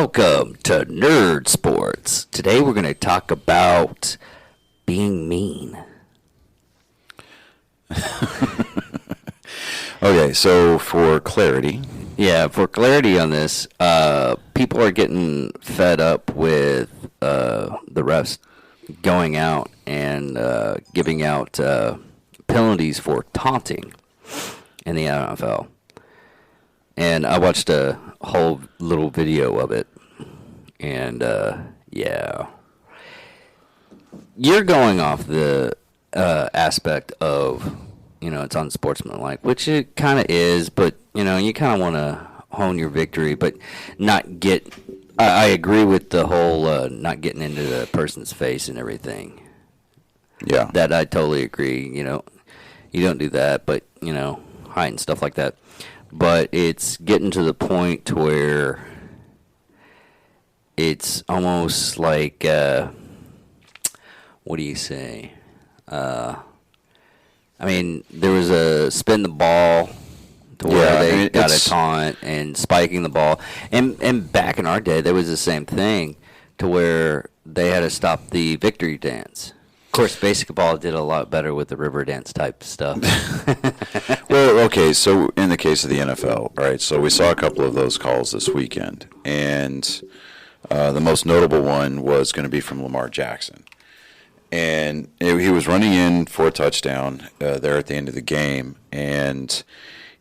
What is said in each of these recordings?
Welcome to Nerd Sports. Today we're going to talk about being mean. Okay, so for clarity. Yeah, for clarity on this, people are getting fed up with the refs going out and giving out penalties for taunting in the NFL. And I watched a whole little video of it. And, yeah. You're going off the aspect of, it's unsportsmanlike, which it kind of is, but, you kind of want to hone your victory, but not get... I agree with the whole not getting into the person's face and everything. Yeah. That I totally agree. You don't do that, but, height and stuff like that. But it's getting to the point to where it's almost like, what do you say? There was a spin the ball to where they got a taunt and spiking the ball. And back in our day, there was the same thing to where they had to stop the victory dance. Of course, basketball did a lot better with the river dance type stuff. Well, okay, so in the case of the NFL, all right, so we saw a couple of those calls this weekend, and the most notable one was going to be from Lamar Jackson. And he was running in for a touchdown there at the end of the game, and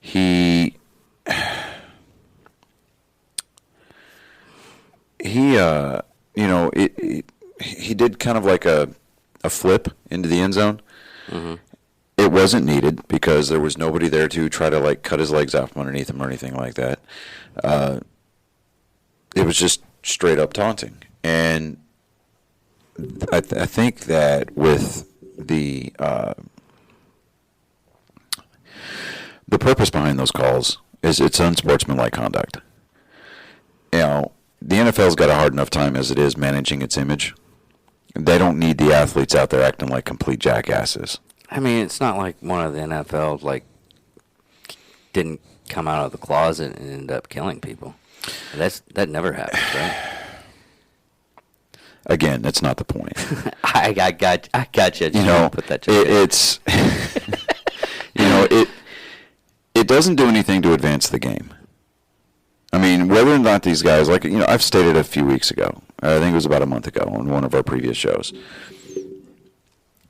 he did kind of like a flip into the end zone. Mm-hmm. It wasn't needed because there was nobody there to try to cut his legs out from underneath him or anything like that. It was just straight up taunting, and I think that with the purpose behind those calls is it's unsportsmanlike conduct. The NFL's got a hard enough time as it is managing its image. They don't need the athletes out there acting like complete jackasses. It's not like one of the NFL didn't come out of the closet and end up killing people. That never happens, right? Again, that's not the point. I got you. Put that it's it doesn't do anything to advance the game. Whether or not these guys, I've stated a few weeks ago, I think it was about a month ago on one of our previous shows,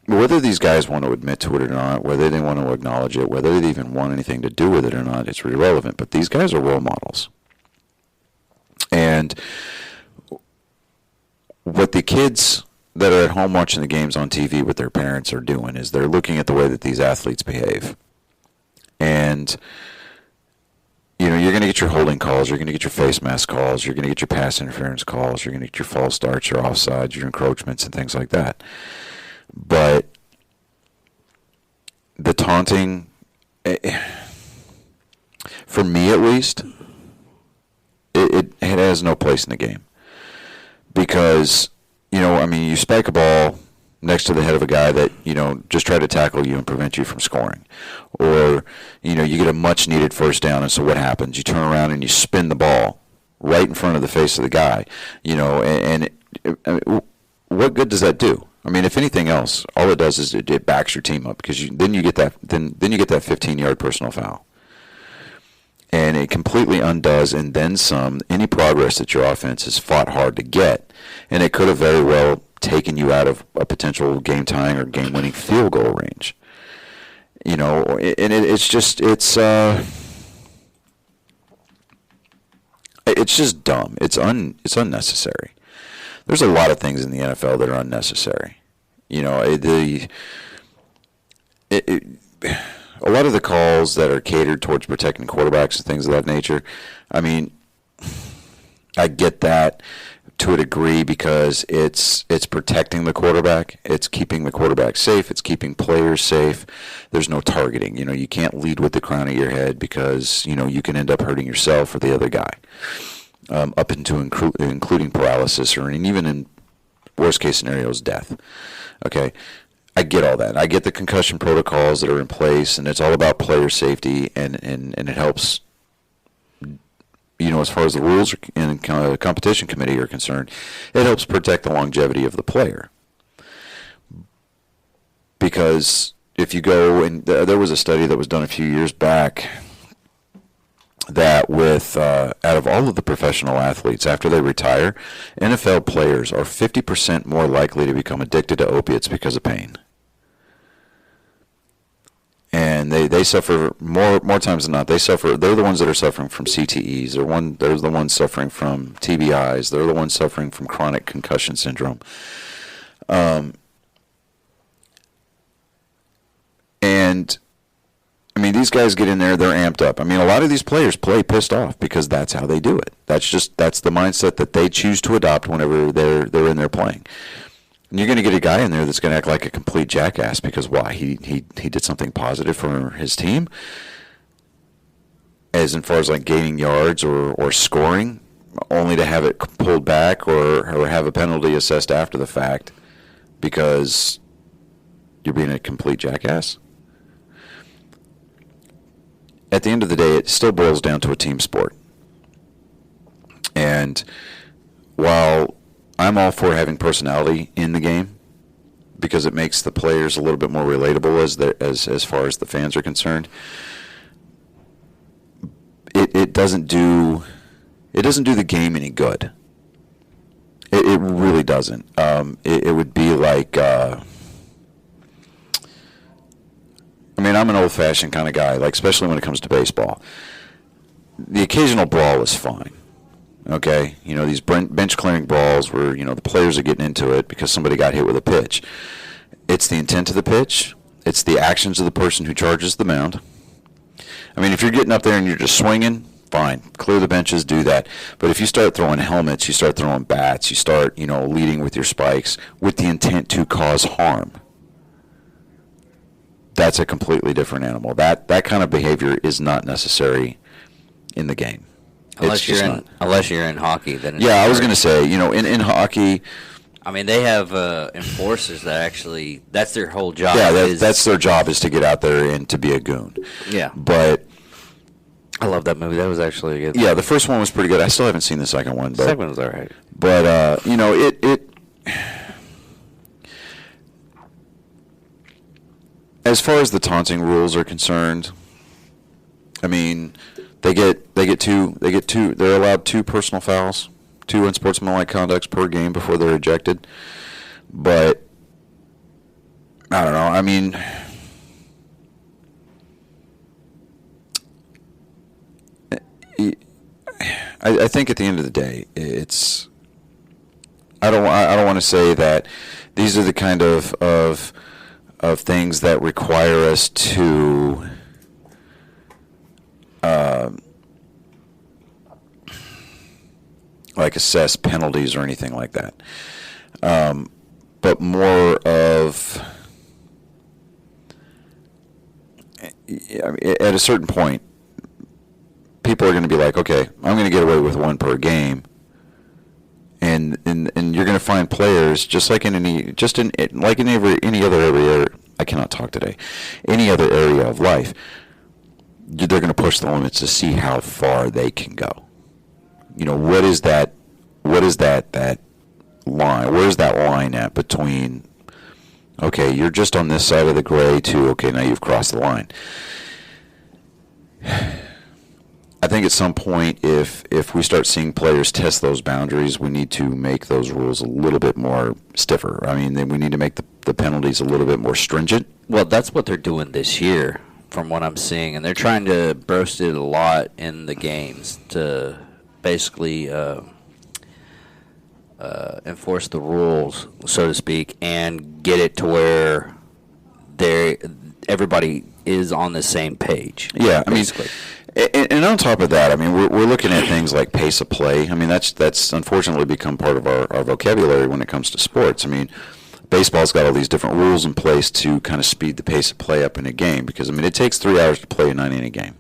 whether these guys want to admit to it or not, whether they want to acknowledge it, whether they even want anything to do with it or not, it's irrelevant. But these guys are role models. And what the kids that are at home watching the games on TV with their parents are doing is they're looking at the way that these athletes behave. And you're going to get your holding calls, you're going to get your face mask calls, you're going to get your pass interference calls, you're going to get your false starts, your offsides, your encroachments, and things like that. But the taunting, for me at least, it has no place in the game. Because, you spike a ball next to the head of a guy that, just tried to tackle you and prevent you from scoring. Or, you get a much-needed first down, and so what happens? You turn around and you spin the ball right in front of the face of the guy, what good does that do? If anything else, all it does is it backs your team up because then you get that 15-yard personal foul. And it completely undoes and then some any progress that your offense has fought hard to get. And it could have very well taken you out of a potential game-tying or game-winning field goal range. It's just dumb. It's unnecessary. There's a lot of things in the NFL that are unnecessary. A lot of the calls that are catered towards protecting quarterbacks and things of that nature, I get that to a degree because it's protecting the quarterback. It's keeping the quarterback safe. It's keeping players safe. There's no targeting. You can't lead with the crown of your head because, you can end up hurting yourself or the other guy, up into including paralysis or even in worst case scenarios, death. Okay. I get all that. I get the concussion protocols that are in place, and it's all about player safety, and it helps as far as the rules and competition committee are concerned, it helps protect the longevity of the player. Because if you go, and there was a study that was done a few years back that with out of all of the professional athletes, after they retire, NFL players are 50% more likely to become addicted to opiates because of pain. And they suffer more times than not. They're the ones that are suffering from CTEs. They're the ones suffering from TBIs. They're the ones suffering from chronic concussion syndrome. And I mean, these guys get in there, they're amped up. I mean, a lot of these players play pissed off because that's how they do it. That's the mindset that they choose to adopt whenever they're in there playing. And you're going to get a guy in there that's going to act like a complete jackass because why? He did something positive for his team, as far as like gaining yards or scoring, only to have it pulled back or have a penalty assessed after the fact because you're being a complete jackass. At the end of the day, it still boils down to a team sport. And while I'm all for having personality in the game because it makes the players a little bit more relatable as far as the fans are concerned, it doesn't do the game any good. It really doesn't. It would be like I mean, I'm an old-fashioned kind of guy, like especially when it comes to baseball. The occasional brawl is fine. Okay, these bench clearing brawls where the players are getting into it because somebody got hit with a pitch. It's the intent of the pitch. It's the actions of the person who charges the mound. I mean, if you're getting up there and you're just swinging, fine, clear the benches, do that. But if you start throwing helmets, you start throwing bats, you start leading with your spikes with the intent to cause harm, that's a completely different animal. That kind of behavior is not necessary in the game. Unless you're in hockey, then I was going to say, in hockey, I mean, they have enforcers that actually that's their whole job. Yeah, that's their job is to get out there and to be a goon. Yeah, but I love that movie. That was actually good. Yeah, the first one was pretty good. I still haven't seen the second one. The second one was all right. But it as far as the taunting rules are concerned, I mean, they're allowed 2 personal fouls, 2 unsportsmanlike conducts per game before they're ejected. But I don't know. I mean, I think at the end of the day, it's I don't want to say that these are the kind of things that require us to like assess penalties or anything like that, but more of at a certain point, people are going to be like, okay, I'm going to get away with 1 per game. And you're going to find players just like in any other area. I cannot talk today. Any other area of life, they're going to push the limits to see how far they can go. What is that line? Where's that line at between? Okay, you're just on this side of the gray to okay, now you've crossed the line. I think at some point, if we start seeing players test those boundaries, we need to make those rules a little bit more stiffer. I mean, then we need to make the penalties a little bit more stringent. Well, that's what they're doing this year, from what I'm seeing, and they're trying to burst it a lot in the games to basically enforce the rules, so to speak, and get it to where everybody is on the same page. Yeah, basically. I mean. And on top of that, I mean, we're looking at things like pace of play. I mean, that's unfortunately become part of our vocabulary when it comes to sports. I mean, baseball's got all these different rules in place to kind of speed the pace of play up in a game because, I mean, it takes 3 hours to play a 9-inning game.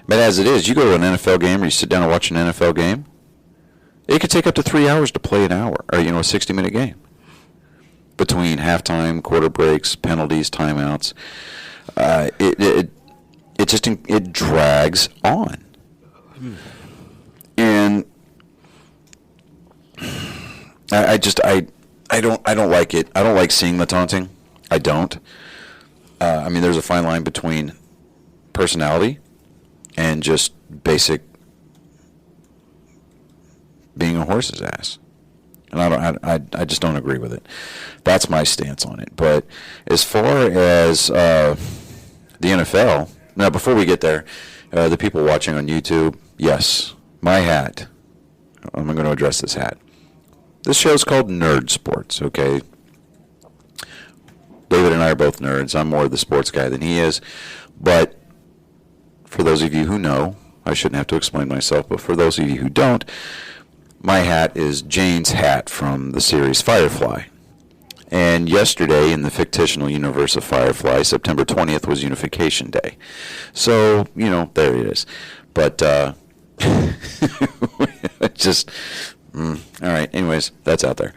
But as it is, you go to an NFL game or you sit down and watch an NFL game, it could take up to 3 hours to play an hour or, a 60-minute game between halftime, quarter breaks, penalties, timeouts. It drags on. and I don't like it. I don't like seeing the taunting. I don't. I mean, there's a fine line between personality and just basic being a horse's ass. And I just don't agree with it. That's my stance on it. But as far as the NFL, now before we get there, the people watching on YouTube, yes, my hat. I'm going to address this hat. This show's called Nerd Sports, okay? David and I are both nerds. I'm more of the sports guy than he is. But for those of you who know, I shouldn't have to explain myself, but for those of you who don't, my hat is Jane's hat from the series Firefly. And yesterday, in the fictional universe of Firefly, September 20th was Unification Day. So, you know, there it is. But, just, all right, anyways, that's out there.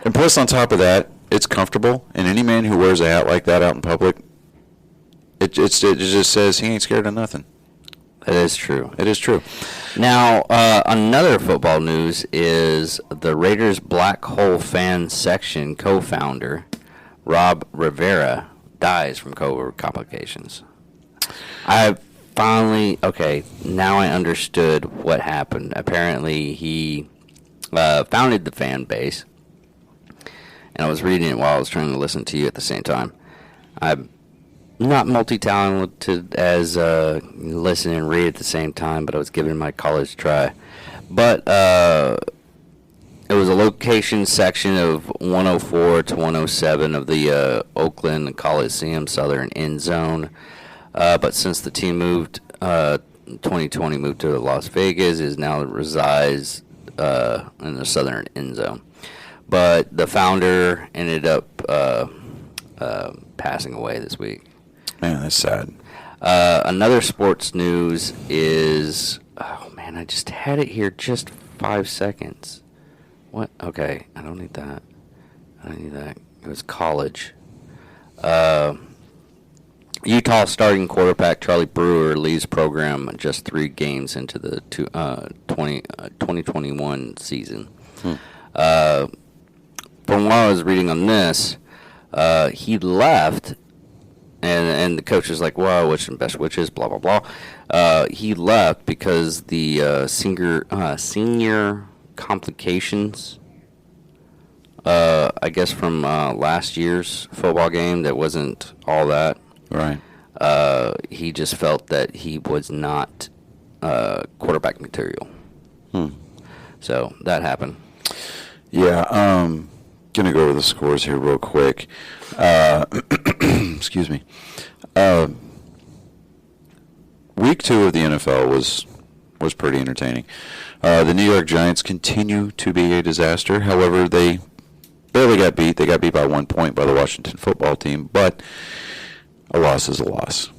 And plus, on top of that, it's comfortable, and any man who wears a hat like that out in public, it just says he ain't scared of nothing. That is true. It is true. Now, another football news is the Raiders Black Hole Fan Section co-founder, Rob Rivera, dies from COVID complications. Now I understood what happened. Apparently, he founded the fan base, and I was reading it while I was trying to listen to you at the same time. I'm not multi-talented as listen and read at the same time, but I was giving my college try. But it was a location section of 104 to 107 of the Oakland Coliseum Southern End Zone. But since the team moved, 2020 moved to Las Vegas, it now resides in the Southern End Zone. But the founder ended up passing away this week. Man, that's sad. Another sports news is, oh man, I just had it here just 5 seconds. What? Okay, I don't need that. It was college. Utah starting quarterback Charlie Brewer leaves program just 3 games into the 2021 season. From what I was reading on this, he left, and the coach was like, well, which and best which is, blah, blah, blah. He left because the senior complications, I guess from last year's football game that wasn't all that. Right. He just felt that he was not quarterback material. So that happened. Yeah, going to go over the scores here real quick. Excuse me. Week 2 of the NFL was pretty entertaining. The New York Giants continue to be a disaster. However, they barely got beat. They got beat by 1 point by the Washington football team, but a loss is a loss.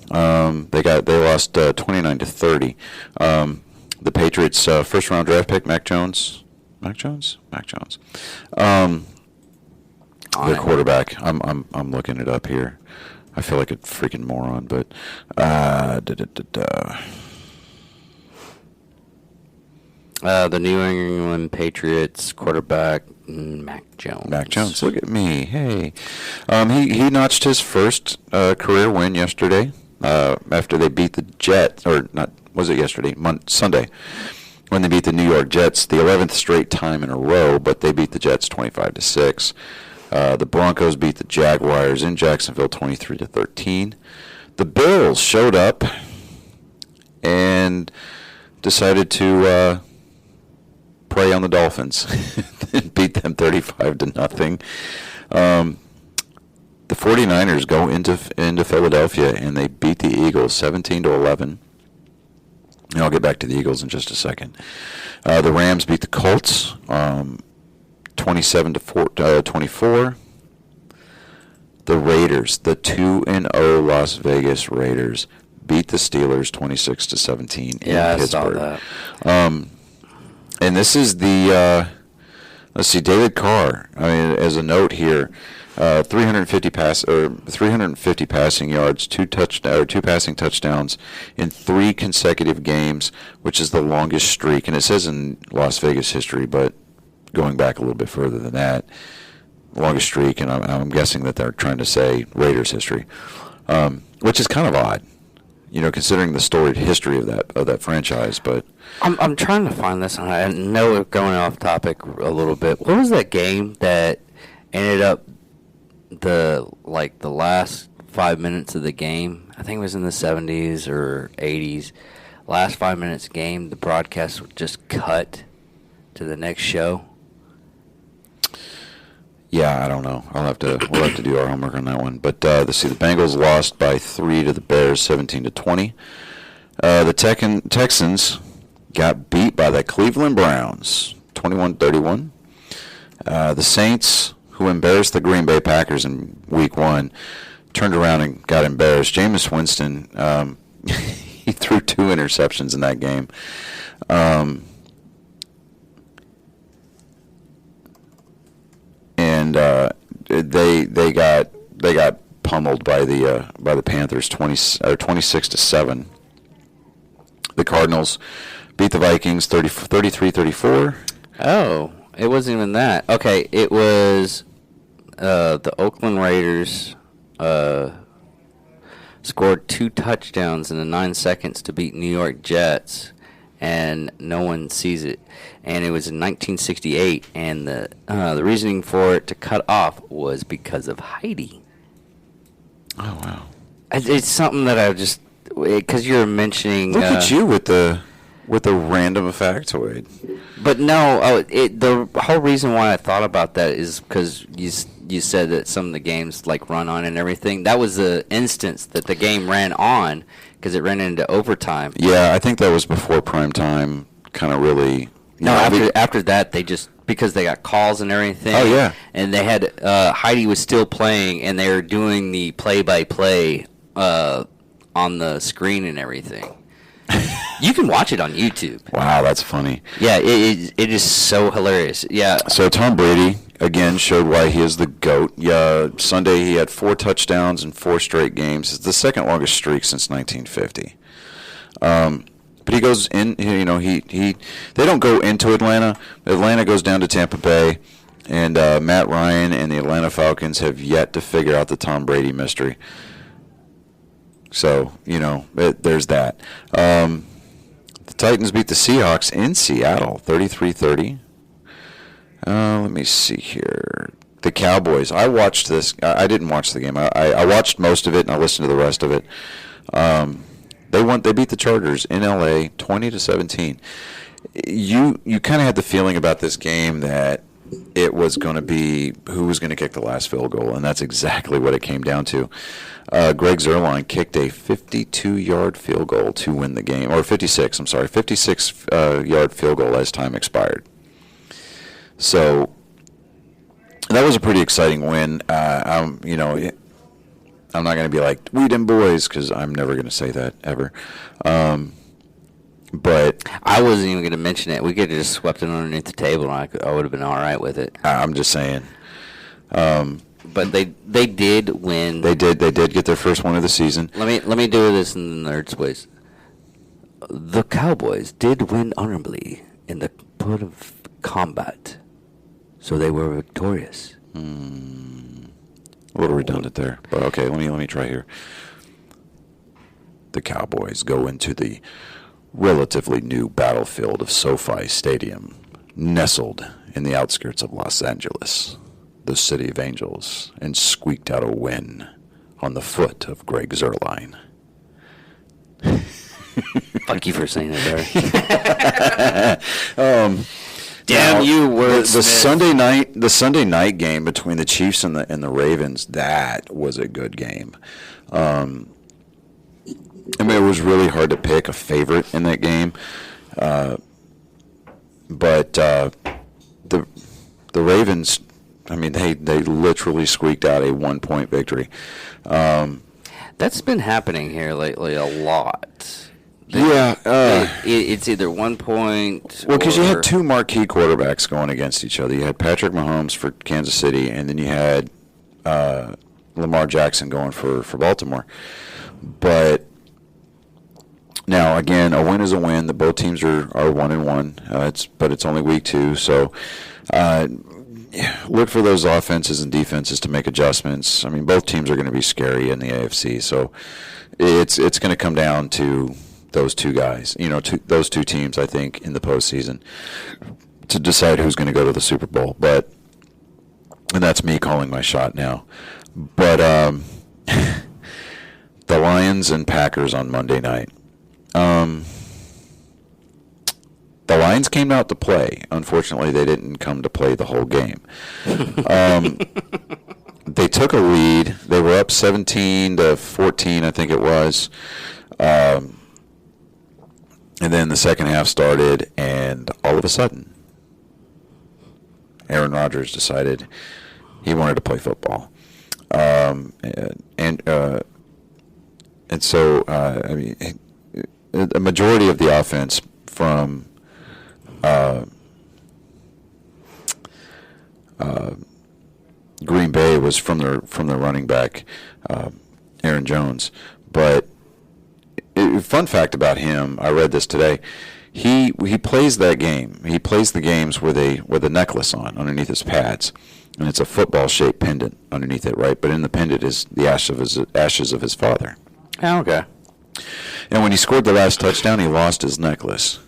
They lost 29-30. The Patriots' first round draft pick, Mac Jones. Their quarterback. I'm looking it up here. I feel like a freaking moron, but the New England Patriots quarterback Mac Jones. Look at me. Hey, he notched his first career win yesterday after they beat the Jets, or not? Was it yesterday? Sunday, when they beat the New York Jets, the 11th straight time in a row. But they beat the Jets 25-6. The Broncos beat the Jaguars in Jacksonville 23-13. The Bills showed up and decided to prey on the Dolphins and beat them 35-0. The 49ers go into Philadelphia and they beat the Eagles 17-11. And I'll get back to the Eagles in just a second. The Rams beat the Colts 27-24. The Raiders, the 2-0 Las Vegas Raiders, beat the Steelers 26-17 in Pittsburgh. I saw that. And this is the Let's see, David Carr. I mean, as a note here, 350 passing yards, two passing touchdowns in 3 consecutive games, which is the longest streak. And it says in Las Vegas history, but going back a little bit further than that, longest streak. And I'm guessing that they're trying to say Raiders history, which is kind of odd, considering the storied history of that franchise. But I'm trying to find this, and I know we're going off topic a little bit. What was that game that ended up the last 5 minutes of the game? I think it was in the 70s or 80s. Last 5 minutes game, the broadcast would just cut to the next show. Yeah, I don't know. We'll have to do our homework on that one. But let's see. The Bengals lost by 3 to the Bears, 17-20. The Texans got beat by the Cleveland Browns, 21-31. The Saints, who embarrassed the Green Bay Packers in Week 1, turned around and got embarrassed. Jameis Winston, he threw 2 interceptions in that game. And they got pummeled by the Panthers 26-7. The Cardinals beat the Vikings 33-34. Oh, it wasn't even that. Okay, it was the Oakland Raiders scored 2 touchdowns in the 9 seconds to beat New York Jets, and no one sees it. And it was in 1968, and the reasoning for it to cut off was because of Heidi. Oh, wow. It's something that I just, because you're mentioning. Look at you with the random factoid. But no, the whole reason why I thought about that is because you said that some of the games run on and everything. That was the instance that the game ran on because it ran into overtime. Yeah, I think that was before prime time. Kind of really. No, after that they just, because they got calls and everything. Oh yeah. And they had Heidi was still playing, and they were doing the play-by-play on the screen and everything. You can watch it on YouTube. Wow, that's funny. Yeah, it is so hilarious. Yeah. So Tom Brady again showed why he is the GOAT. Yeah, Sunday he had 4 touchdowns in 4 straight games. It's the second longest streak since 1950. But he goes in. They don't go into Atlanta. Atlanta goes down to Tampa Bay, and Matt Ryan and the Atlanta Falcons have yet to figure out the Tom Brady mystery. So there's that. The Titans beat the Seahawks in Seattle, 33-30. Let me see here. The Cowboys. I watched this. I didn't watch the game. I watched most of it, and I listened to the rest of it. They beat the Chargers in LA 20-17. You kind of had the feeling about this game that it was going to be who was going to kick the last field goal, and that's exactly what it came down to. Greg Zuerlein kicked a 52-yard field goal to win the game, or 56-yard field goal as time expired. So that was a pretty exciting win. I'm not going to be like, we them boys, because I'm never going to say that ever. But I wasn't even going to mention it. We could have just swept it underneath the table, and I would have been all right with it. I'm just saying. But they did win. They did get their first win of the season. Let me do this in the Nerds ways. The Cowboys did win honorably in the put of combat, so they were victorious. A little redundant there, but okay. Let me try here. The Cowboys go into the relatively new battlefield of SoFi Stadium, nestled in the outskirts of Los Angeles, the city of angels, and squeaked out a win on the foot of Greg Zuerlein. Fuck you for saying that, Barry. Damn you, wordsmith. The Sunday night game between the Chiefs and the Ravens, that was a good game. It was really hard to pick a favorite in that game, but the Ravens, they literally squeaked out a 1-point victory. That's been happening here lately a lot. Yeah. It's either 1 point. Well, because you had two marquee quarterbacks going against each other. You had Patrick Mahomes for Kansas City, and then you had Lamar Jackson going for Baltimore. But now, again, a win is a win. The both teams are 1-1. But it's only week 2, so look for those offenses and defenses to make adjustments. I mean, both teams are going to be scary in the AFC, so it's going to come down to those two guys, those two teams, I think, in the postseason to decide who's going to go to the Super Bowl. And that's me calling my shot now. But the Lions and Packers on Monday night. The Lions came out to play. Unfortunately, they didn't come to play the whole game. They took a lead. They were up 17-14, I think it was. And then the second half started, and all of a sudden, Aaron Rodgers decided he wanted to play football. And so, I mean, a majority of the offense from Green Bay was from their running back, Aaron Jones. But fun fact about him, I read this today. He plays that game. He plays the games with a necklace on underneath his pads, and it's a football-shaped pendant underneath it, right? But in the pendant is the ashes of his father. Oh, okay. And when he scored the last touchdown, he lost his necklace.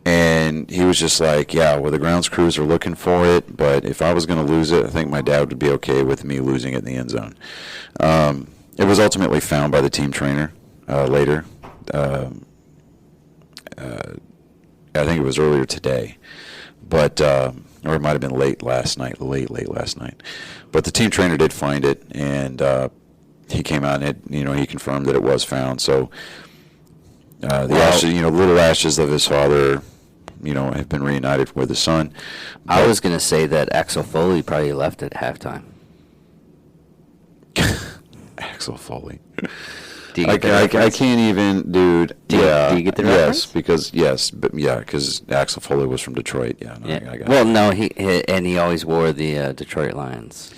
And he was just like, yeah, well, the grounds crews are looking for it, but if I was going to lose it, I think my dad would be okay with me losing it in the end zone. It was ultimately found by the team trainer later. I think it was earlier today, but or it might have been late last night. But the team trainer did find it, and he came out and he confirmed that it was found. So the ashes, little ashes of his father, have been reunited with his son. But I was going to say that Axel Foley probably left at halftime. Axel Foley. I can't even, dude. Do you get the reference? Because Axel Foley was from Detroit. Yeah, no, Yeah. I got Well, it. no, he always wore the Detroit Lions.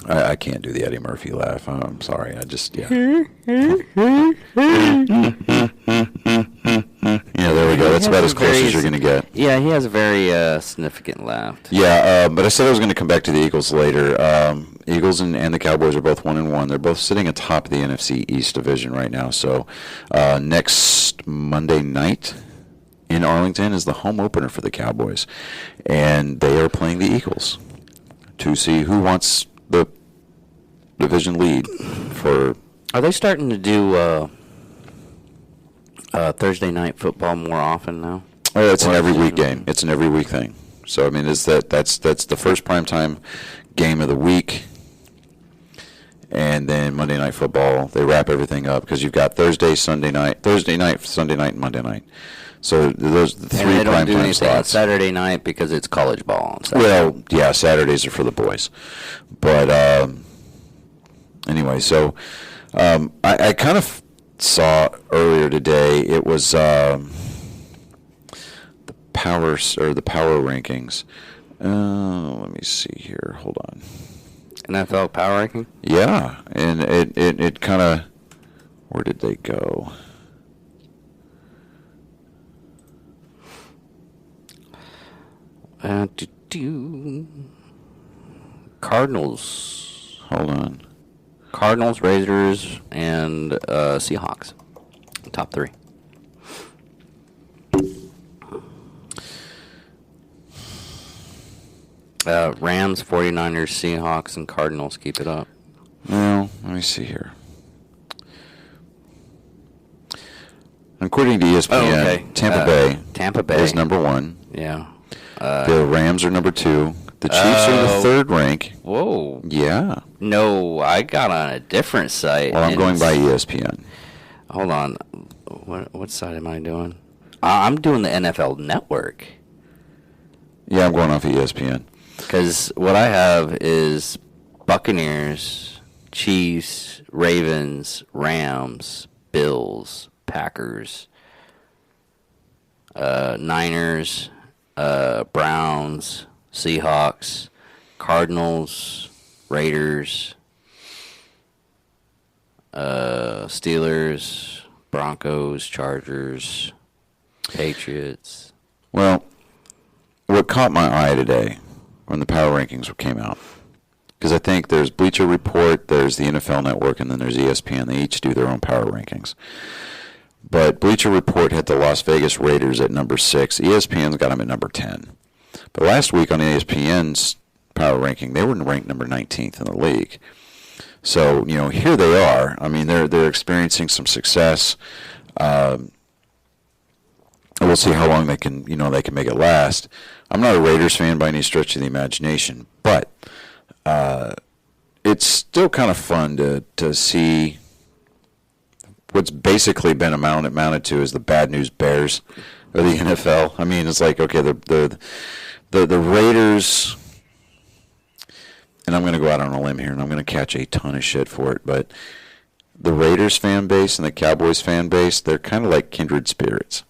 I can't do the Eddie Murphy laugh. I'm sorry. Yeah, there we go. That's about as close as you're going to get. Yeah, he has a very significant laugh. Yeah, but I said I was going to come back to the Eagles later. Eagles and the Cowboys are both 1-1. They're both sitting atop the NFC East division right now. So next Monday night in Arlington is the home opener for the Cowboys, and they are playing the Eagles to see who wants the division lead for. Are they starting to do Thursday night football more often now? Oh, it's an every week game. It's an every week thing. So I mean, that's the first primetime game of the week, and then Monday Night Football. They wrap everything up because you've got Thursday night, Sunday night, and Monday night. So those the three and they don't do primetime anything on slots. Saturday night because it's college ball on Saturday. Well, yeah, Saturdays are for the boys, but anyway, so I kind of saw earlier today. It was the power rankings. Let me see here. Hold on. NFL power ranking? Yeah, and it kind of, where did they go? Cardinals. Hold on. Cardinals, Raiders, and Seahawks. Top 3. Rams, 49ers, Seahawks, and Cardinals keep it up. Well, let me see here. According to ESPN, Tampa Bay is number 1. Yeah. The Rams are number 2. The Chiefs are the third rank. Whoa. Yeah. No, I got on a different site. Well, I'm going by ESPN. Hold on. What site am I doing? I'm doing the NFL Network. Yeah, I'm going off ESPN. Because what I have is Buccaneers, Chiefs, Ravens, Rams, Bills, Packers, Niners, Browns, Seahawks, Cardinals, Raiders, Steelers, Broncos, Chargers, Patriots. Well, what caught my eye today when the power rankings came out, because I think there's Bleacher Report, there's the NFL Network, and then there's ESPN. They each do their own power rankings. But Bleacher Report had the Las Vegas Raiders at number 6. ESPN's got them at number 10. But last week on ESPN's power ranking, they were ranked number 19th in the league. So, here they are. I mean, they're experiencing some success. We'll see how long they can make it last. I'm not a Raiders fan by any stretch of the imagination, but it's still kind of fun to see what's basically been amounted to as the bad news bears of the NFL. I mean, it's like, okay, the Raiders, and I'm going to go out on a limb here, and I'm going to catch a ton of shit for it, but the Raiders fan base and the Cowboys fan base, they're kind of like kindred spirits,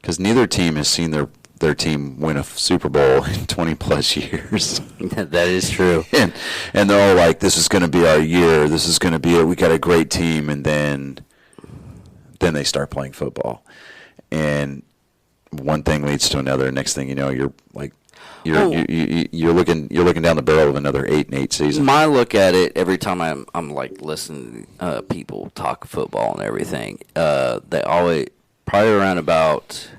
because neither team has seen their team win a Super Bowl in 20-plus years. That is true. And they're all like, this is going to be our year. This is going to be it. We got a great team. And then they start playing football. And one thing leads to another. Next thing you know, you're like, you're looking down the barrel of another 8-8 season. My look at it every time I'm like listening to people talk football and everything, they always probably around about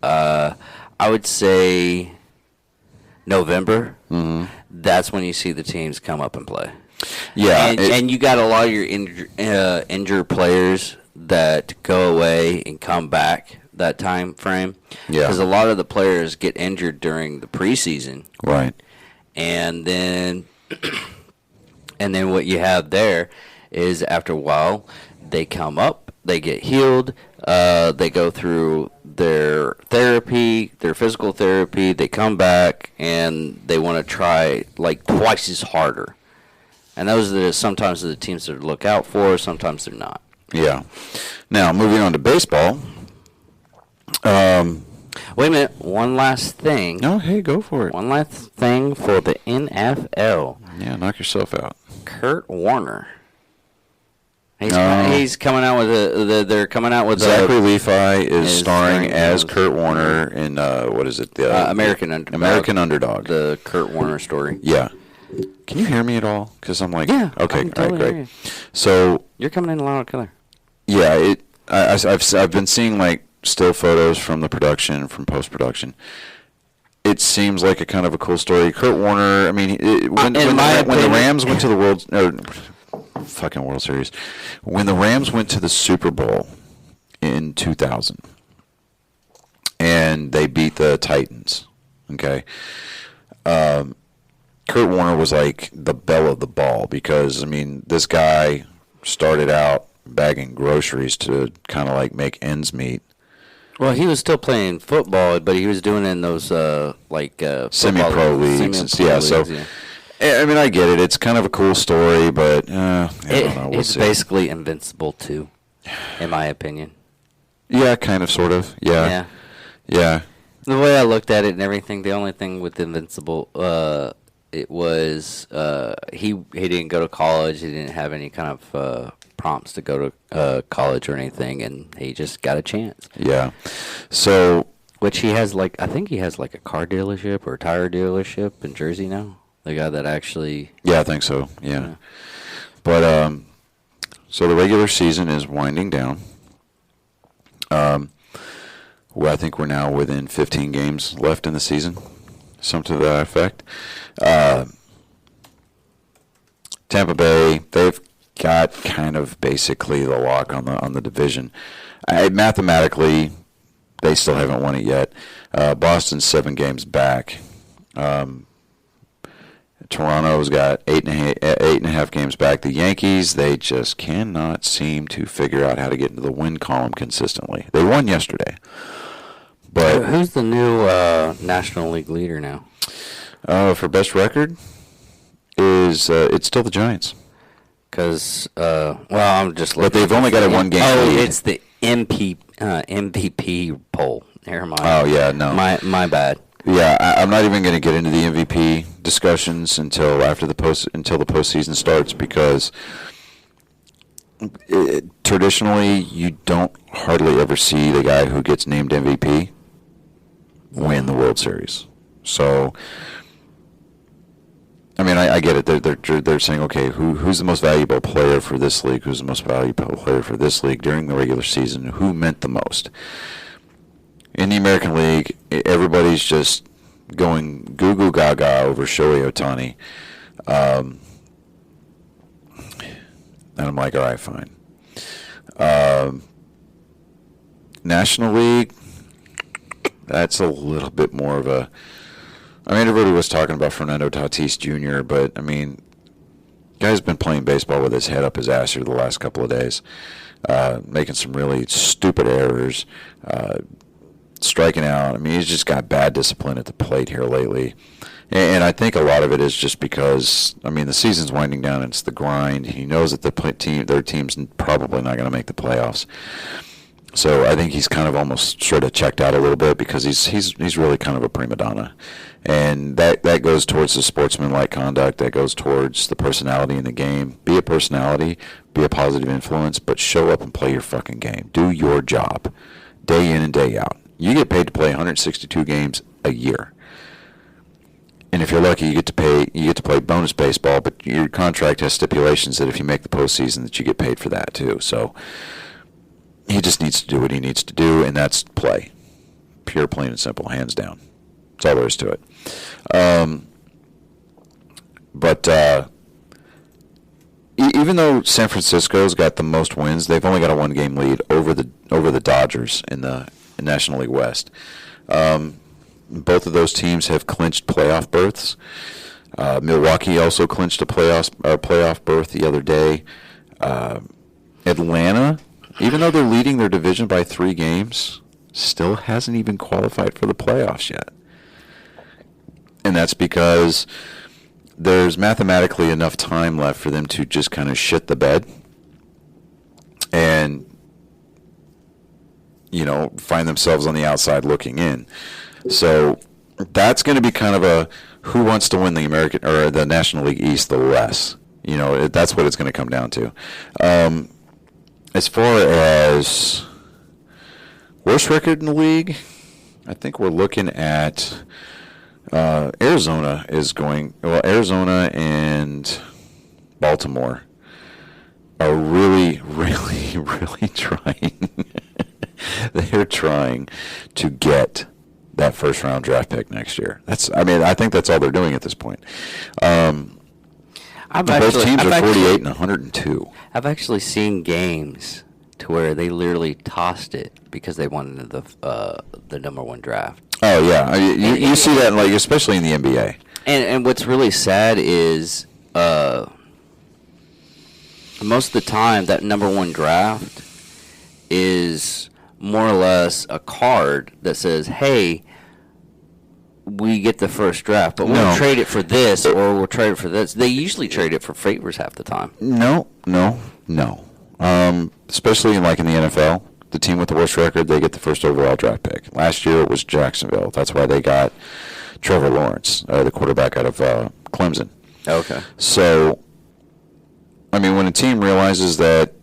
I would say November. Mm-hmm. That's when you see the teams come up and play. Yeah, and you got a lot of your injured players that go away and come back that time frame. Yeah, because a lot of the players get injured during the preseason. Right. And then what you have there is after a while they come up, they get healed, they go through their therapy, their physical therapy, they come back and they want to try like twice as harder. And those are sometimes the teams to look out for, sometimes they're not. Yeah. Now, moving on to baseball. Wait a minute, one last thing. No, hey, go for it. One last thing for the NFL. Yeah, knock yourself out. Kurt Warner. He's coming out with they're coming out with Zachary Levi is starring as Kurt Warner in what is it? The American Underdog. American Underdog. The Kurt Warner story. Yeah. Can you hear me at all? Because I'm like, yeah. Okay, all right, great. You. So you're coming in loud and clear. Yeah, I've been seeing like still photos from the production, from post production. It seems like a kind of a cool story. Kurt Warner. I mean, when the Rams went to the World Series, when the Rams went to the Super Bowl in 2000, and they beat the Titans. Okay. Kurt Warner was like the belle of the ball because, I mean, this guy started out bagging groceries to kind of like make ends meet. Well, he was still playing football, but he was doing it in those semi-pro leagues. Yeah. I mean, I get it. It's kind of a cool story, but I don't know. It's basically Invincible 2, in my opinion. Yeah, kind of, sort of. Yeah. The way I looked at it and everything, the only thing with Invincible, it was he didn't go to college. He didn't have any kind of prompts to go to college or anything, and he just got a chance. Yeah. So, which he has I think he has like a car dealership or a tire dealership in Jersey now. The guy that actually. Yeah, I think so. Yeah. But so the regular season is winding down. Well, I think we're now within 15 games left in the season, something to that effect. Tampa Bay, they've got kind of basically the lock on the division. Mathematically, they still haven't won it yet. Boston's 7 games back. Toronto's got 8.5 games back. The Yankees, they just cannot seem to figure out how to get into the win column consistently. They won yesterday. But who's the new National League leader now? For best record, it's still the Giants. Because, well, I'm just looking. But they've only got a one-game lead. Oh, it's the MVP poll. Never mind. Oh, yeah, no. My bad. Yeah, I'm not even going to get into the MVP discussions until the postseason starts, because traditionally you don't hardly ever see the guy who gets named MVP win the World Series. So, I mean, I get it. They're saying, okay, who's the most valuable player for this league? Who's the most valuable player for this league during the regular season? Who meant the most? In the American League, everybody's just going goo gaga over Shohei Ohtani. And I'm like, all right, fine. National League, that's a little bit more of a... I mean, everybody was talking about Fernando Tatis Jr., but, I mean, guy's been playing baseball with his head up his ass here the last couple of days, making some really stupid errors, striking out. I mean, he's just got bad discipline at the plate here lately. And I think a lot of it is just because, I mean, the season's winding down and it's the grind. He knows that their team's probably not going to make the playoffs. So I think he's kind of almost sort of checked out a little bit, because he's really kind of a prima donna. And that goes towards the sportsmanlike conduct. That goes towards the personality in the game. Be a personality. Be a positive influence. But show up and play your fucking game. Do your job. Day in and day out. You get paid to play 162 games a year. And if you're lucky, you get to play bonus baseball, but your contract has stipulations that if you make the postseason, that you get paid for that too. So he just needs to do what he needs to do, and that's play. Pure, plain and simple, hands down. That's all there is to it. Even though San Francisco's got the most wins, they've only got a one-game lead over the Dodgers in the National League West. Both of those teams have clinched playoff berths. Milwaukee also clinched a playoff berth the other day. Atlanta, even though they're leading their division by 3 games, still hasn't even qualified for the playoffs yet. And that's because there's mathematically enough time left for them to just kind of shit the bed and, find themselves on the outside looking in. So that's going to be kind of a who wants to win the American or the National League East the less. That's what it's going to come down to. As far as worst record in the league, I think we're looking at Arizona and Baltimore are really, really, really trying. They're trying to get that first-round draft pick next year. I think that's all they're doing at this point. Both teams are 48 and 102. I've actually seen games to where they literally tossed it because they wanted the number 1 draft. Oh yeah, you see that especially in the NBA. And what's really sad is most of the time that number 1 draft is more or less a card that says, "Hey, we get the first draft, but we'll trade it for this or we'll trade it for this." They usually trade it for favors half the time. No. Especially in the NFL, the team with the worst record, they get the first overall draft pick. Last year it was Jacksonville. That's why they got Trevor Lawrence, the quarterback out of Clemson. Okay. So, when a team realizes that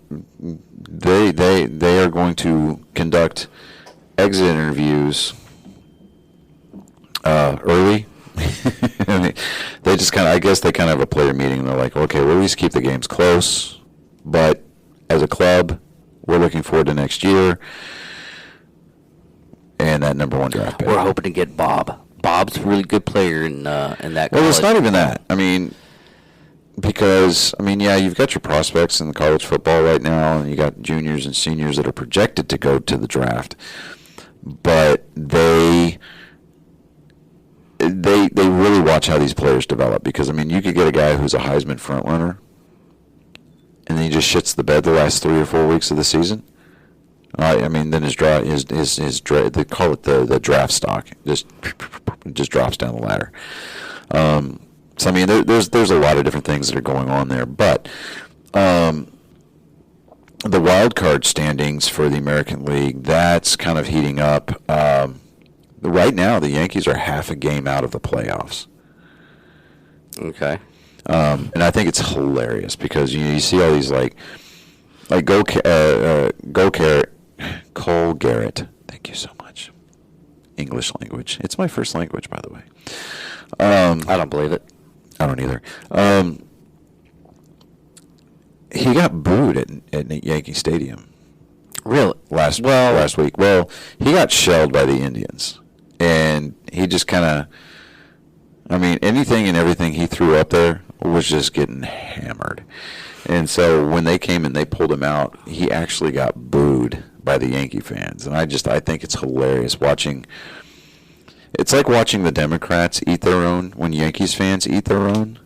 they are going to conduct exit interviews early. They just I guess they kind of have a player meeting, and they're like, okay, we'll at least keep the games close, but as a club, we're looking forward to next year and that number 1 draft pick. We're hoping to get Bob. Bob's a really good player in that. Well, it's not even that. Because, you've got your prospects in college football right now, and you got juniors and seniors that are projected to go to the draft. But they really watch how these players develop. Because, you could get a guy who's a Heisman front runner, and then he just shits the bed the last 3 or 4 weeks of the season. Then his they call it the draft stock, just drops down the ladder. So there's a lot of different things that are going on there, but The wild card standings for the American League, that's kind of heating up. Right now, the Yankees are half a game out of the playoffs. Okay. And I think it's hilarious because you see all these like Cole Garrett. Thank you so much. English language. It's my first language, by the way. I don't believe it. I don't either. He got booed at Yankee Stadium. Really? Last week. Well, he got shelled by the Indians, and he just kind of. I mean, anything and everything he threw up there was just getting hammered. And so when they came and they pulled him out, he actually got booed by the Yankee fans. And I think it's hilarious watching. It's like watching the Democrats eat their own when Yankees fans eat their own.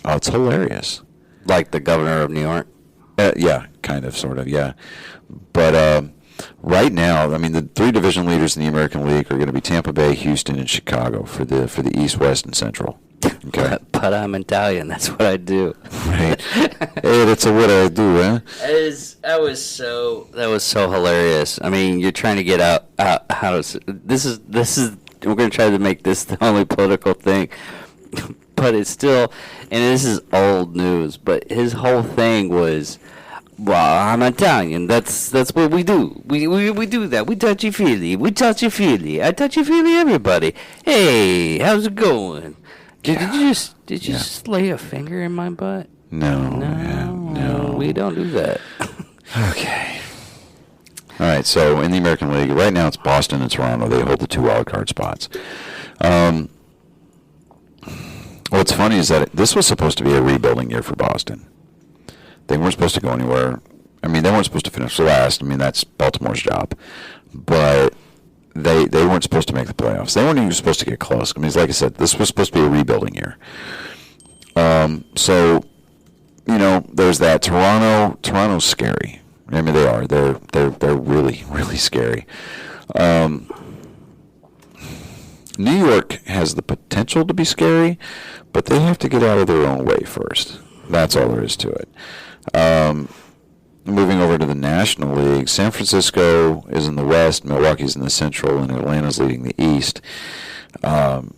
Oh, it's hilarious. Like the governor of New York? Yeah, kind of, sort of, yeah. But right now, I mean, the three division leaders in the American League are going to be Tampa Bay, Houston, and Chicago for the East, West, and Central. Okay. But I'm Italian. That's what I do. Right. Hey, that's what I do, huh? That was so hilarious. I mean, you're trying to get out how to. This is. We're going to try to make this the only political thing. But it's still, and this is old news, but his whole thing was, well, I'm Italian. That's what we do. We do that. We touchy-feely. I touchy-feely everybody. Hey, how's it going? Did you just lay a finger in my butt? No. We don't do that. Okay. All right, so in the American League, right now it's Boston and Toronto. They hold the 2 wild card spots. What's funny is that this was supposed to be a rebuilding year for Boston. They weren't supposed to go anywhere. I mean, they weren't supposed to finish last. I mean, that's Baltimore's job. But they weren't supposed to make the playoffs. They weren't even supposed to get close. I mean, like I said, this was supposed to be a rebuilding year. So, you know, there's that. Toronto's scary. I mean, they are. They're really, really scary. New York has the potential to be scary, but they have to get out of their own way first. That's all there is to it. Moving over to the National League, San Francisco is in the West, Milwaukee's in the Central, and Atlanta's leading the East. The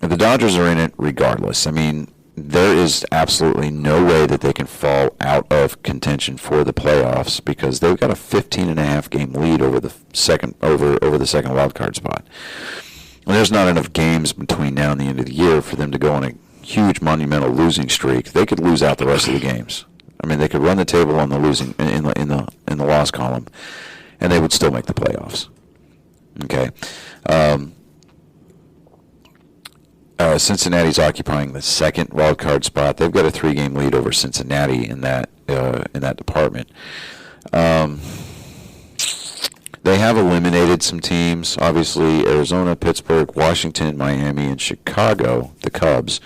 Dodgers are in it regardless. I mean, there is absolutely no way that they can fall out of contention for the playoffs because they've got a 15.5 game lead over the second wild card spot. And there's not enough games between now and the end of the year for them to go on a huge monumental losing streak. They could lose out the rest of the games. I mean, they could run the table on the losing in the loss column, and they would still make the playoffs. Okay. Cincinnati's occupying the second wild card spot. They've got a 3-game lead over Cincinnati in that department. They have eliminated some teams. Obviously, Arizona, Pittsburgh, Washington, Miami, and Chicago, the Cubs,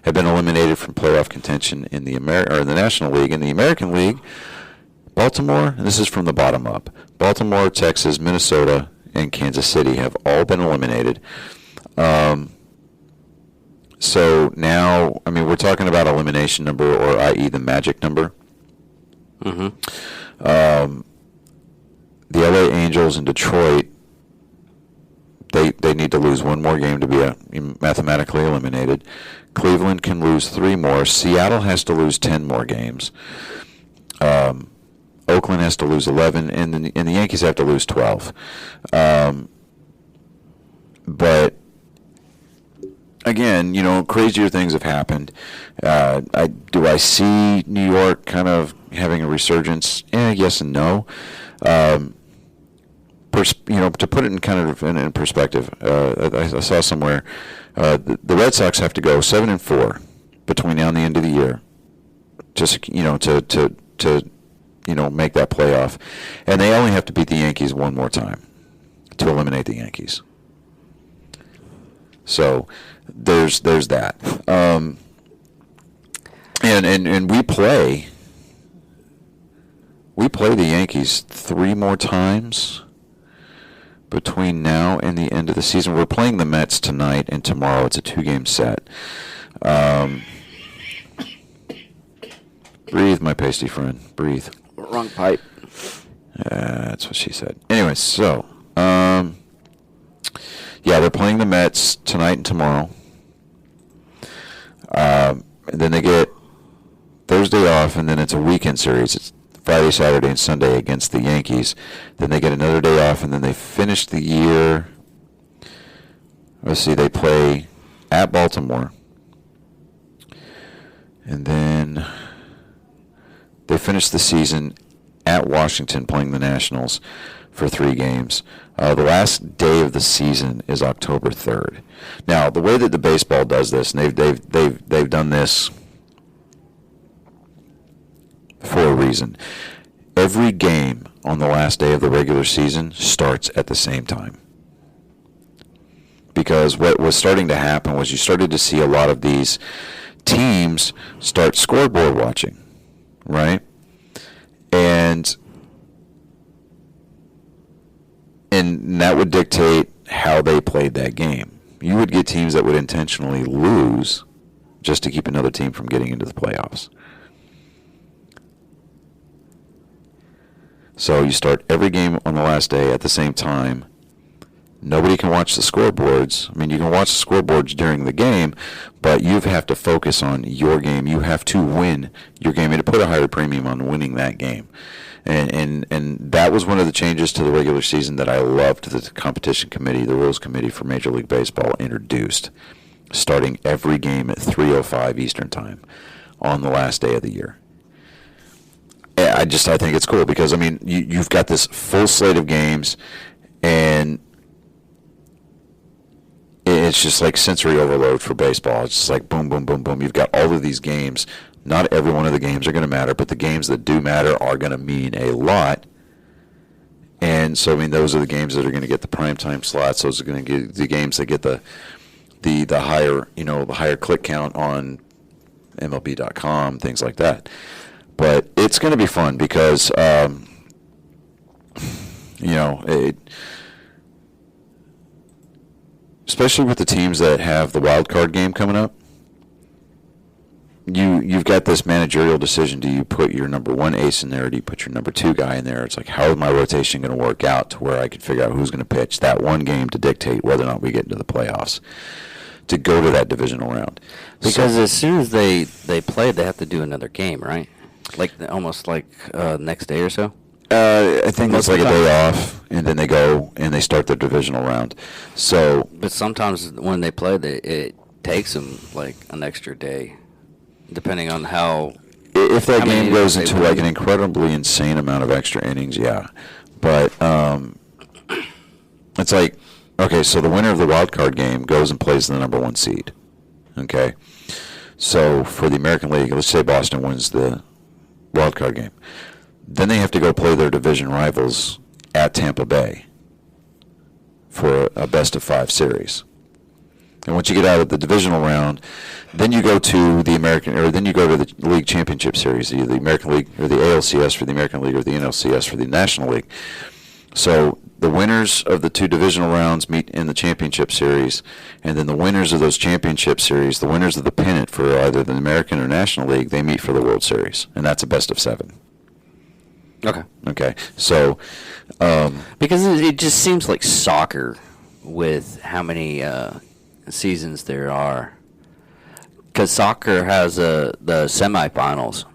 have been eliminated from playoff contention in the National League. In the American League, Baltimore, and this is from the bottom up, Baltimore, Texas, Minnesota, and Kansas City have all been eliminated. So now, I mean, we're talking about elimination number, or i.e. the magic number. Mm-hmm. The LA Angels and Detroit, they need to lose one more game to be mathematically eliminated. Cleveland can lose 3 more. Seattle has to lose 10 more games. Oakland has to lose 11, and the Yankees have to lose 12. But again, you know, crazier things have happened. Do I see New York kind of having a resurgence? Yes and no. To put it in kind of in perspective, I saw somewhere the Red Sox have to go 7-4 between now and the end of the year, just to make that playoff, and they only have to beat the Yankees one more time to eliminate the Yankees. So there's that, and we play the Yankees 3 more times between now and the end of the season. We're playing the Mets tonight and tomorrow. It's a 2-game set. Breathe, my pasty friend. Breathe. Wrong pipe. That's what she said. Anyway, so, yeah, they're playing the Mets tonight and tomorrow. And then they get Thursday off, and then it's a weekend series. It's Friday, Saturday, and Sunday against the Yankees. Then they get another day off, and then they finish the year. Let's see, they play at Baltimore. And then they finish the season at Washington playing the Nationals for 3 games. The last day of the season is October 3rd. Now, the way that the baseball does this, and they've done this for a reason. Every game on the last day of the regular season starts at the same time. Because what was starting to happen was you started to see a lot of these teams start scoreboard watching, right? And that would dictate how they played that game. You would get teams that would intentionally lose just to keep another team from getting into the playoffs. So you start every game on the last day at the same time. Nobody can watch the scoreboards. I mean, you can watch the scoreboards during the game, but you have to focus on your game. You have to win your game and to put a higher premium on winning that game. And that was one of the changes to the regular season that I loved that the competition committee, the rules committee for Major League Baseball introduced, starting every game at 3:05 Eastern Time on the last day of the year. I think it's cool because, I mean, you've got this full slate of games, and it's just like sensory overload for baseball. It's just like boom, boom, boom, boom. You've got all of these games. Not every one of the games are going to matter, but the games that do matter are going to mean a lot. And so, I mean, those are the games that are going to get the primetime slots. Those are going to get the games that get the higher, the higher click count on MLB.com, things like that. But it's going to be fun because, especially with the teams that have the wild card game coming up, you've got this managerial decision. Do you put your number 1 ace in there, or do you put your number 2 guy in there? It's like, how is my rotation going to work out to where I can figure out who's going to pitch that one game to dictate whether or not we get into the playoffs to go to that divisional round? Because as soon as they play, they have to do another game, right? Like almost like next day or so? I think it's like a day off, and then they go and they start their divisional round. So, but sometimes when they play, it takes them like an extra day, depending on how. If that game goes into like an incredibly insane amount of extra innings, yeah. But it's like, okay, so the winner of the wild card game goes and plays the number 1 seed. Okay, so for the American League, let's say Boston wins the wild card game. Then they have to go play their division rivals at Tampa Bay for a best-of-5 series. And once you get out of the divisional round, then you go to the League Championship Series, either the American League or the ALCS for the American League or the NLCS for the National League. So the winners of the 2 divisional rounds meet in the Championship Series, and then the winners of those Championship Series, the winners of the pennant for either the American or National League, they meet for the World Series, and that's a best-of-7. Okay. So, because it just seems like soccer with how many seasons there are. Because soccer has the semifinals,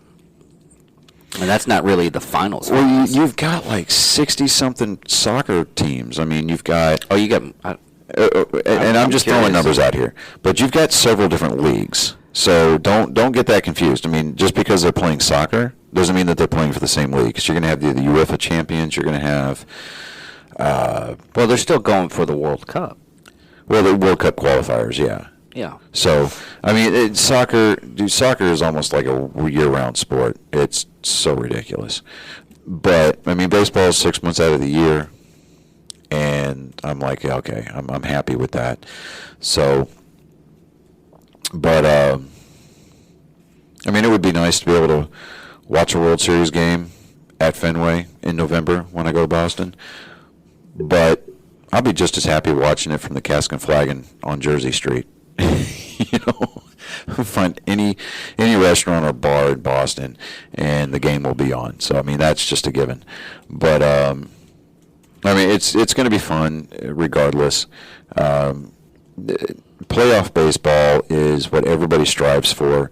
and that's not really the finals. Well, you've got like 60-something soccer teams. I mean, you've got. Oh, you got. And I'm just throwing numbers out here, but you've got several different leagues. So don't get that confused. I mean, just because they're playing soccer doesn't mean that they're playing for the same league. Because you're going to have the UEFA champions. You're going to have. Well, they're still going for the World Cup. Well, the World Cup qualifiers, yeah. Yeah. So, I mean, soccer is almost like a year-round sport. It's so ridiculous. But I mean, baseball is 6 months out of the year, and I'm like, okay, I'm happy with that. So. But, I mean, it would be nice to be able to watch a World Series game at Fenway in November when I go to Boston. But I'll be just as happy watching it from the Cask and Flagon on Jersey Street. find any restaurant or bar in Boston, and the game will be on. So I mean, that's just a given. But I mean, it's going to be fun regardless. Playoff baseball is what everybody strives for.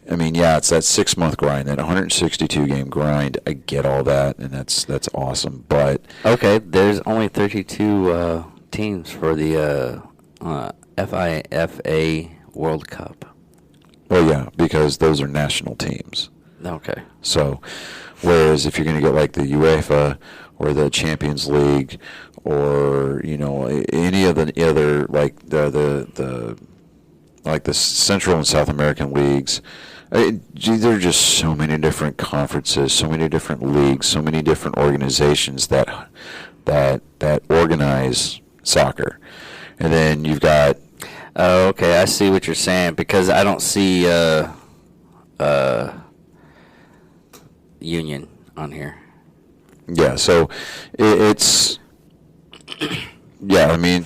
I mean, yeah, it's that 6-month grind, that 162-game grind. I get all that, and that's awesome. But okay, there's only 32 teams for the FIFA World Cup. Well, yeah, because those are national teams. Okay. So, whereas if you're going to get like the UEFA or the Champions League or any of the other like the like the Central and South American leagues. There are just so many different conferences, so many different leagues, so many different organizations that organize soccer, and then you've got. Oh, okay, I see what you're saying because I don't see union on here. Yeah, so it's yeah. I mean,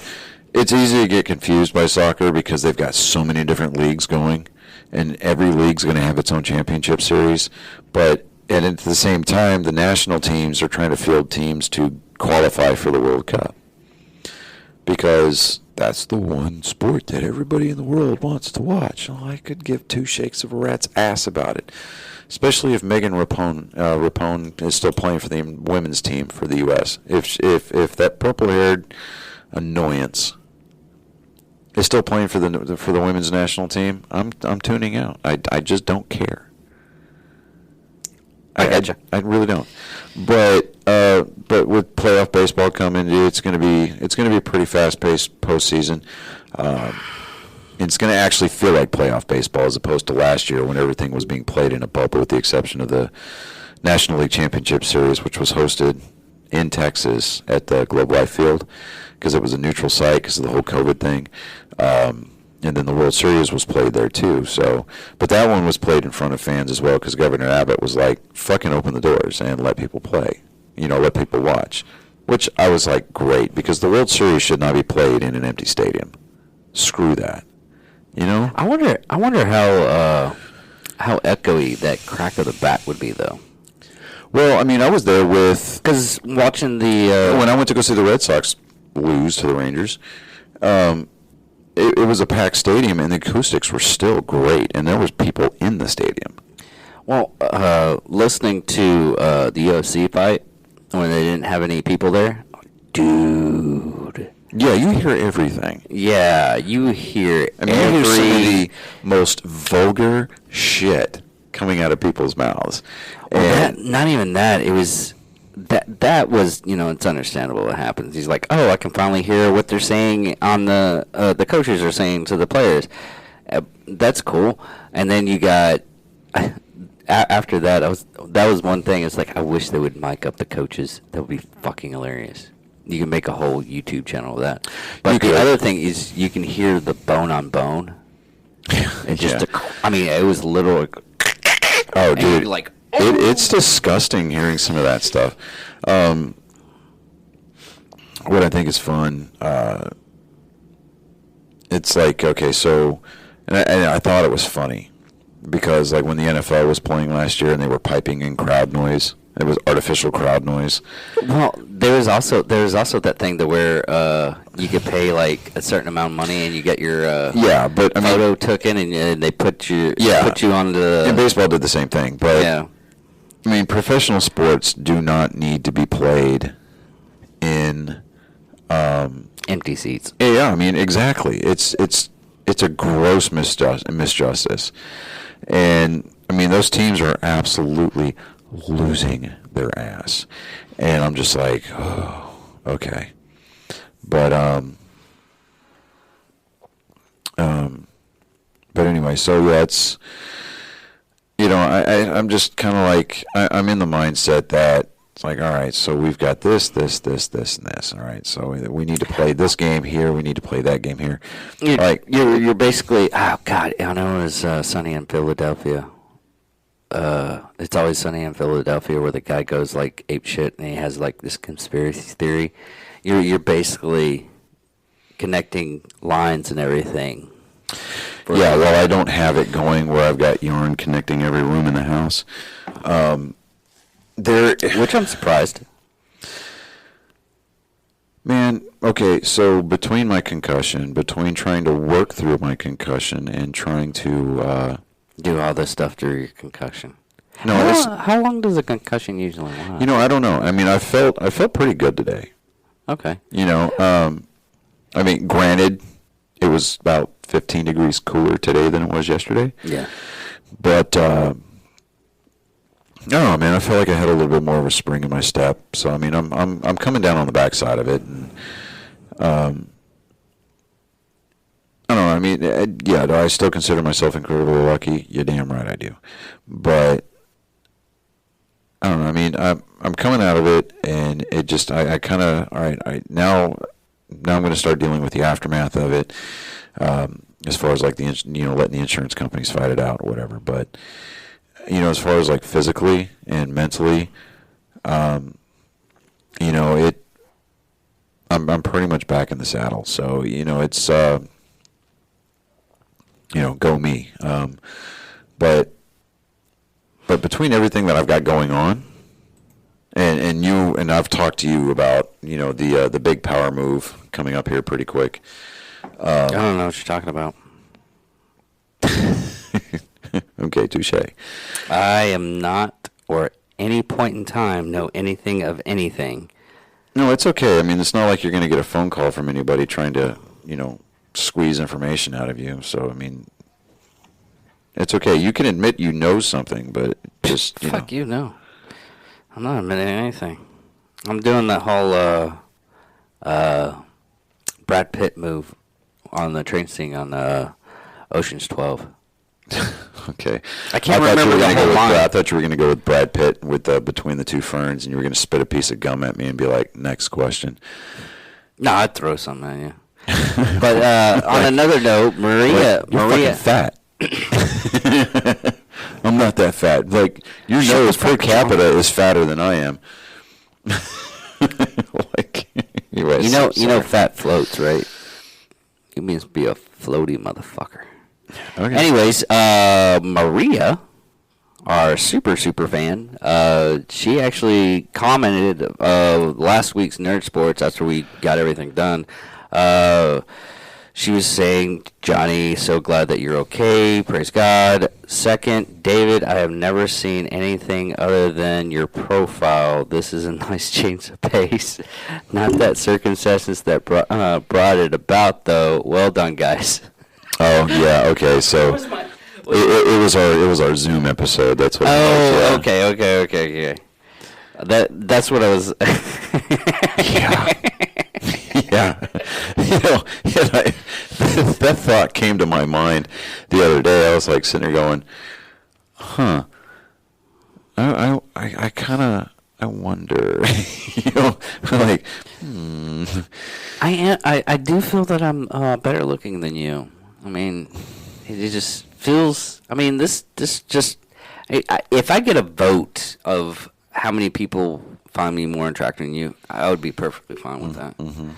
it's easy to get confused by soccer because they've got so many different leagues going. And every league's going to have its own championship series. And at the same time, the national teams are trying to field teams to qualify for the World Cup. Because that's the one sport that everybody in the world wants to watch. Oh, I could give two shakes of a rat's ass about it. Especially if Megan Rapone is still playing for the women's team for the U.S. If that purple-haired annoyance is still playing for the women's national team, I'm tuning out. I just don't care. I gotcha. I really don't. But with playoff baseball coming, it's going to be a pretty fast-paced postseason. It's going to actually feel like playoff baseball as opposed to last year when everything was being played in a bubble, with the exception of the National League Championship Series, which was hosted in Texas at the Globe Life Field because it was a neutral site because of the whole COVID thing. And then the World Series was played there too. So, but that one was played in front of fans as well because Governor Abbott was like, "Fucking open the doors and let people play, let people watch." Which I was like, great, because the World Series should not be played in an empty stadium. Screw that. I wonder how echoey that crack of the bat would be though. Well, I mean, I was there because watching the when I went to go see the Red Sox lose to the Rangers. It was a packed stadium, and the acoustics were still great, and there was people in the stadium. Well, listening to the UFC fight when they didn't have any people there, dude. Yeah, you hear everything. Yeah, you hear you hear some of the most vulgar shit coming out of people's mouths. Well, not even that. It was... That was, it's understandable what happens. He's like, oh, I can finally hear what they're saying on the coaches are saying to the players. That's cool. And then you got, after that, that was one thing. It's like, I wish they would mic up the coaches. That would be fucking hilarious. You can make a whole YouTube channel of that. But the other thing is you can hear the bone on bone. And just, it was literal. Oh, dude. Like, it's disgusting hearing some of that stuff. What I think is fun, it's like, okay, so, and I thought it was funny because like when the NFL was playing last year and they were piping in crowd noise, it was artificial crowd noise. Well, there was also that thing to where you could pay like a certain amount of money and you get your but I mean, photo taken and they put you on the. And baseball did the same thing, but yeah. I mean, professional sports do not need to be played in empty seats. Yeah, I mean, exactly. It's a gross misjustice, and I mean those teams are absolutely losing their ass, and I'm just like, oh, okay, but anyway, so yeah, it's. I'm just kind of like, I'm in the mindset that it's like, all right, so we've got this, and this. All right, so we need to play this game here. We need to play that game here. You're basically, oh, God, I know it was Sunny in Philadelphia. It's Always Sunny in Philadelphia where the guy goes like ape shit and he has like this conspiracy theory. You're basically connecting lines and everything. Yeah, well, I don't have it going where I've got urine connecting every room in the house. Which I'm surprised. Man, okay, so between my concussion, between trying to work through my concussion and trying to do all this stuff through your concussion. No, how long does a concussion usually last? I don't know. I mean, I felt pretty good today. Okay. I mean, granted, it was about 15 degrees cooler today than it was yesterday. Yeah. But I don't know, man. I felt like I had a little bit more of a spring in my step. So I mean, I'm coming down on the backside of it, and I don't know. I mean, yeah. Do I still consider myself incredibly lucky? You're damn right I do. But I don't know. I mean, I'm coming out of it, and it just I kind of all right. Now I'm going to start dealing with the aftermath of it, as far as like letting the insurance companies fight it out or whatever. But as far as like physically and mentally, I'm pretty much back in the saddle. So it's go me. But between everything that I've got going on, and I've talked to you about the big power move coming up here pretty quick. I don't know what you're talking about. Okay, touche. I am not, or at any point in time, know anything of anything. No, it's okay. I mean, it's not like you're going to get a phone call from anybody trying to, squeeze information out of you. So, I mean, it's okay. You can admit you know something, but just, Fuck you, no. I'm not admitting anything. I'm doing that whole Brad Pitt move on the train scene on Ocean's 12. Okay. I can't remember the whole line. I thought you were going to go with Brad Pitt with Between the Two Ferns, and you were going to spit a piece of gum at me and be like, next question. No, I'd throw something at you. But on another note, Maria. Fucking fat. I'm not that fat. Like, your nose per capita is fatter than I am. Anyways, you know fat floats, right? You must be a floaty motherfucker. Okay. Anyways, Maria, our super fan, she actually commented last week's Nerd Sports after we got everything done. She was saying, Johnny, so glad that you're okay. Praise God. Second, David, I have never seen anything other than your profile. This is a nice change of pace. Not that circumstances that brought it about, though. Well done, guys. Oh yeah, okay. So it was our Zoom episode. That's what. Oh, yeah. Okay. That's what I was. Yeah. Yeah. That thought came to my mind the other day. I was like sitting there going, "Huh." I kind of wonder, like, I do feel that I'm better looking than you. I mean, it just feels. I mean, this just. If I get a vote of how many people find me more attractive than you, I would be perfectly fine with that. Mm-hmm.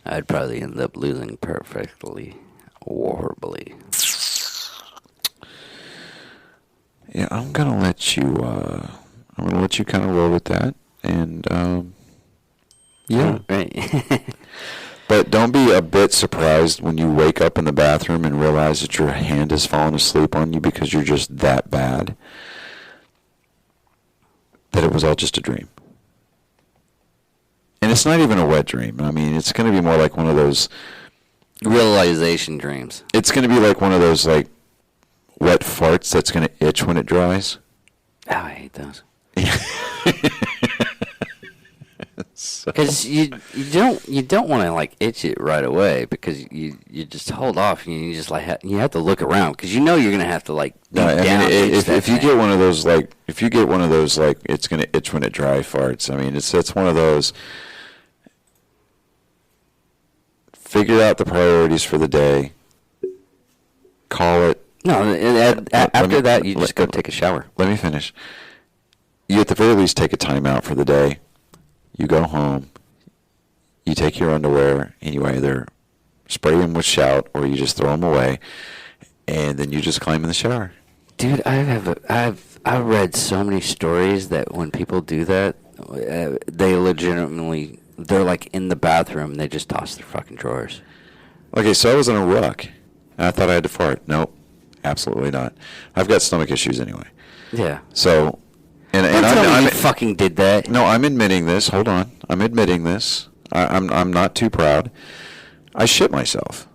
I'd probably end up losing perfectly, horribly. Yeah, I'm gonna let you. I'm gonna let you kind of roll with that, and yeah. Right. But don't be a bit surprised when you wake up in the bathroom and realize that your hand has fallen asleep on you because you're just that bad. That it was all just a dream. And it's not even a wet dream. I mean, it's going to be more like one of those realization dreams. It's going to be like one of those like wet farts that's going to itch when it dries. Oh, I hate those. Because you don't want to like itch it right away because you just hold off and you just like you have to look around because you're gonna have to like if you get one of those like it's gonna itch when it dry farts. I mean it's one of those. Figure out the priorities for the day. Call it. No, after that you just go take a shower. Let me finish. You at the very least take a time out for the day. You go home, you take your underwear, and you either spray them with Shout or you just throw them away, and then you just climb in the shower. Dude, I've read so many stories that when people do that, they legitimately, they're like in the bathroom, they just toss their fucking drawers. Okay, so I was in a ruck, and I thought I had to fart. Nope, absolutely not. I've got stomach issues anyway. Yeah. So, and Don't tell me I'm you fucking did that. no, I'm admitting this. Hold on, I'm admitting this. I'm not too proud. I shit myself,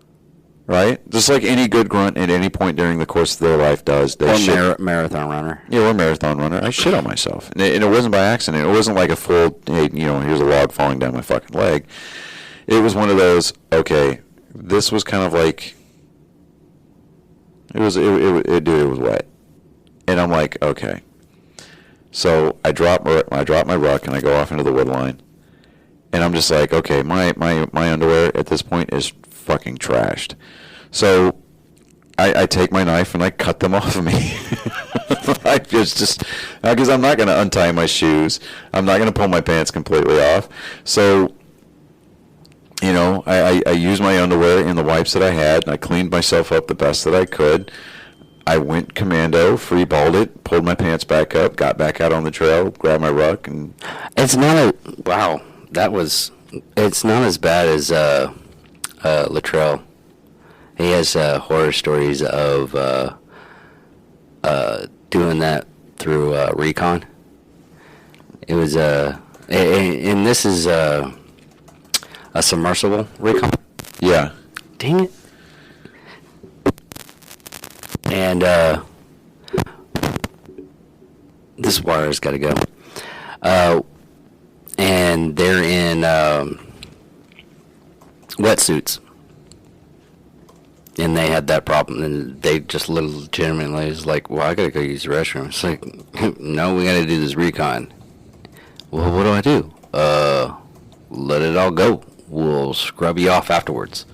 right? Just like any good grunt at any point during the course of their life does. They Or shit. marathon runner. Yeah, we're a marathon runner. I shit on myself, and it wasn't by accident. It wasn't like a full, hey, here's a log falling down my fucking leg. It was one of those. Okay, this was kind of like. It was wet, and I'm like, okay. So I drop my ruck and I go off into the wood line, and I'm just like, okay, my underwear at this point is fucking trashed. So I take my knife and I cut them off of me. I just because I'm not going to untie my shoes. I'm not going to pull my pants completely off. So, I used my underwear and the wipes that I had, and I cleaned myself up the best that I could. I went commando, free-balled it, pulled my pants back up, got back out on the trail, grabbed my ruck, and... It's not it's not as bad as Latrell. He has horror stories of doing that through recon. It was and this is a submersible recon. Yeah. Dang it. And this wire's got to go. And they're in wetsuits. And they had that problem, and they just legitimately was like, well, I gotta go use the restroom. It's like, no, we gotta do this recon. Well, what do I do? Let it all go. We'll scrub you off afterwards.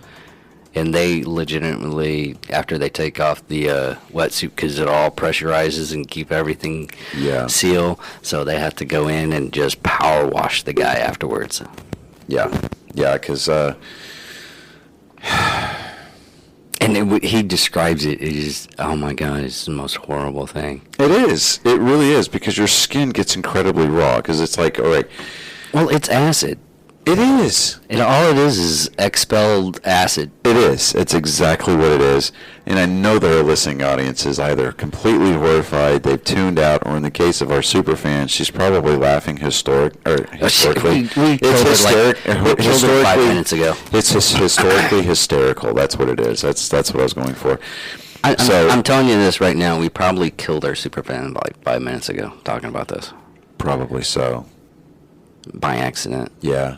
And they legitimately, after they take off the wetsuit, because it all pressurizes and keep everything sealed, so they have to go in and just power wash the guy afterwards. Yeah, because... And he describes it as, oh my God, it's the most horrible thing. It is. It really is, because your skin gets incredibly raw, because it's like, all right. Well, it's acid. It is. And all it is expelled acid. It is. It's exactly what it is. And I know that our listening audience is either completely horrified, they've tuned out, or in the case of our super fans, she's probably laughing historically. We killed it 5 minutes ago. It's historically hysterical. That's what it is. That's what I was going for. I'm telling you this right now. We probably killed our super fan like 5 minutes ago talking about this. Probably so. By accident. Yeah.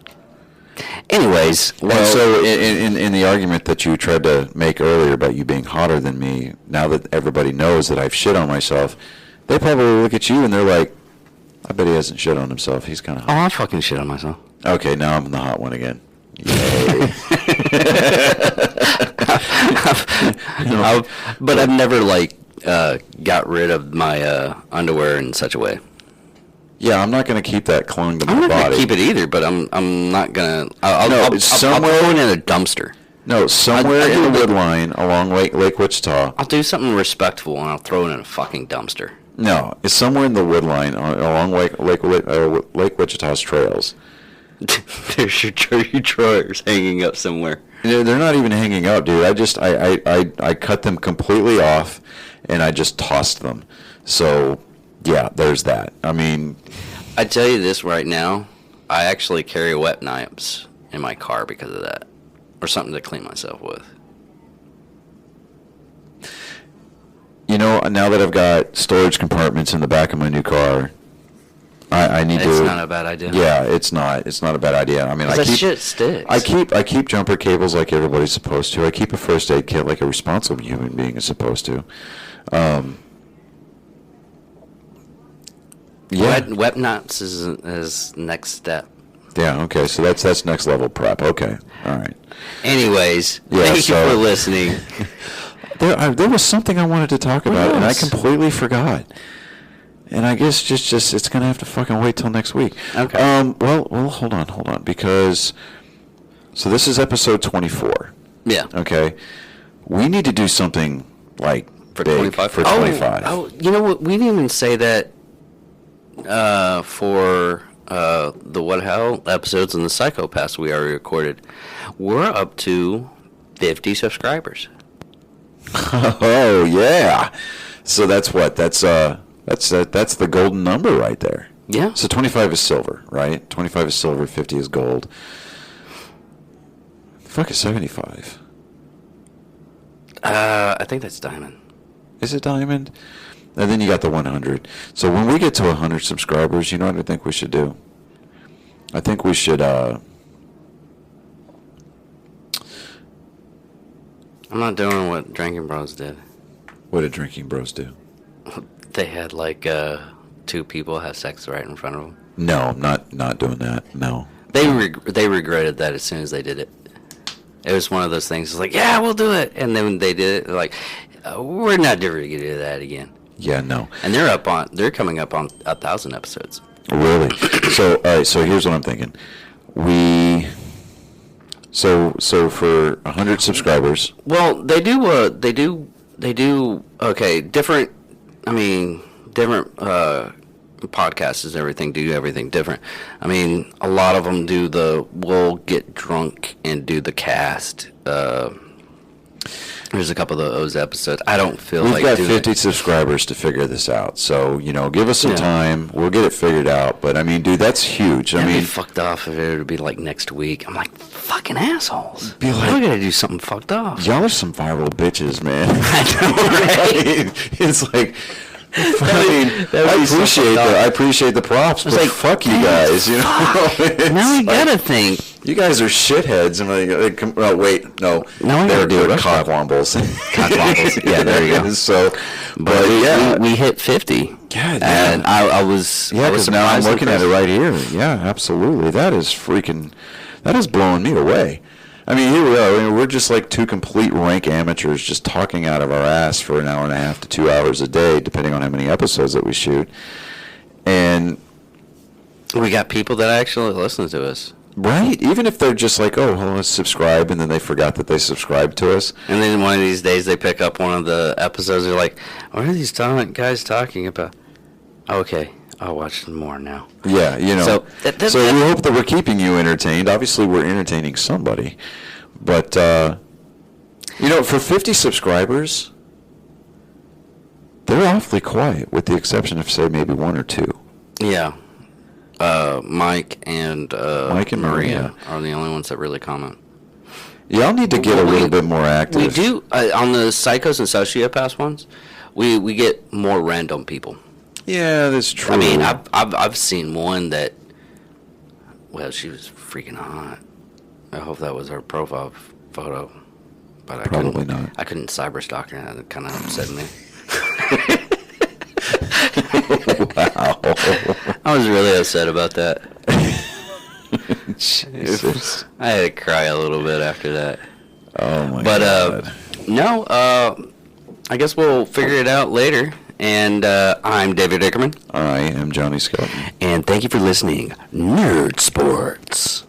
Anyways, well, so in the argument that you tried to make earlier about you being hotter than me, now that everybody knows that I've shit on myself, they probably look at you and they're like, I bet he hasn't shit on himself. He's kind of hot. Oh, I fucking shit on myself. Okay, now I'm the hot one again. Yay. But I've never, got rid of my underwear in such a way. Yeah, I'm not going to keep that clung to my body. I'm not body. going to keep it either, but I'm not going to... I'll throw it in a dumpster. No, somewhere in the wood line along Lake Wichita. I'll do something respectful, and I'll throw it in a fucking dumpster. No, it's somewhere in the wood line along Lake Wichita's trails. There's your drawers hanging up somewhere. They're not even hanging up, dude. I cut them completely off, and I just tossed them. So... yeah, there's that. I mean... I tell you this right now, I actually carry wet wipes in my car because of that. Or something to clean myself with. Now that I've got storage compartments in the back of my new car, I need to... It's not a bad idea. Yeah, it's not. It's not a bad idea. I mean, shit sticks. I keep jumper cables like everybody's supposed to. I keep a first aid kit like a responsible human being is supposed to. Yeah. Wet knots is next step. Yeah, okay, so that's next level prep. Okay, all right. Anyways, thank you for listening. There was something I wanted to talk about, and I completely forgot. And I guess just it's going to have to fucking wait till next week. Okay. Well, hold on, because... so this is episode 24. Yeah. Okay. We need to do something like For big 25? for 25. Oh, you know what? We didn't even say that for the What Hell episodes and the Psychopaths we already recorded. We're up to 50 subscribers. Oh yeah. So that's what? That's the golden number right there. Yeah. So 25 is silver, right? 25 is silver, 50 is gold. Fuck is 75? I think that's diamond. Is it diamond? And then you got the 100. So when we get to 100 subscribers, you know what I think we should do? I think we should I'm not doing what Drinking Bros did. what did Drinking Bros do? They had like two people have sex right in front of them. No, I'm not doing that. No. They regretted that as soon as they did it. It was one of those things. It's like, yeah, we'll do it, and then they did it. They're like, we're not ever gonna do that again. Yeah, no. And they're coming up on 1,000 episodes. Really? So, all right, so here's what I'm thinking. So for 100 subscribers. Well, they do. Okay, different. I mean, different podcasts and everything do everything different. I mean, a lot of them do we'll get drunk and do the cast. There's a couple of those episodes. I don't feel We've like got doing 50 subscribers to figure this out. So, give us some time. We'll get it figured out. But, I mean, dude, that's huge. I'd I mean, be fucked off if it would be like next week. I'm like, fucking assholes. Be like- we gotta do something fucked off. y'all are some viral bitches, man. I know, right? It's like... that would I be so appreciate fucked up. I appreciate the props, but like, fuck you damn, guys, you know. It's Now we like, gotta think. you guys are shitheads. And oh wait, no, Now we they're gotta do a good rush back. cockwombles. Cockwombles. Yeah, there you go. So, But yeah, we hit 50. God, And yeah. I was Yeah, I was because now I'm surprised looking at it impressed. right here. Yeah, absolutely. That is blowing me away. I mean, here we are. I mean, we're just like two complete rank amateurs just talking out of our ass for an hour and a half to 2 hours a day, depending on how many episodes that we shoot. And, We got people that actually listen to us. right, even if they're just like, oh, well, let's subscribe, and then they forgot that they subscribed to us. And then one of these days they pick up one of the episodes. They're like, what are these guys talking about? Okay, I'll watch more now. Yeah, So, that- so we hope that we're keeping you entertained. Obviously, we're entertaining somebody. But, for 50 subscribers, they're awfully quiet, with the exception of, say, maybe one or two. Yeah. Mike and Maria are the only ones that really comment. Y'all need to get a little bit more active. We do, on the Psychos and Sociopaths ones, we get more random people. Yeah, that's true. I mean, I've seen one that, well, she was freaking hot. I hope that was her profile photo, but I Probably couldn't, not. I couldn't cyber stalk her, and it kind of upset me. Wow. I was really upset about that. Jesus. I had to cry a little bit after that. Oh, my But God. no, I guess we'll figure it out later. And I'm David Dickerman. I am Johnny Skelton. And thank you for listening, Nerd Sports.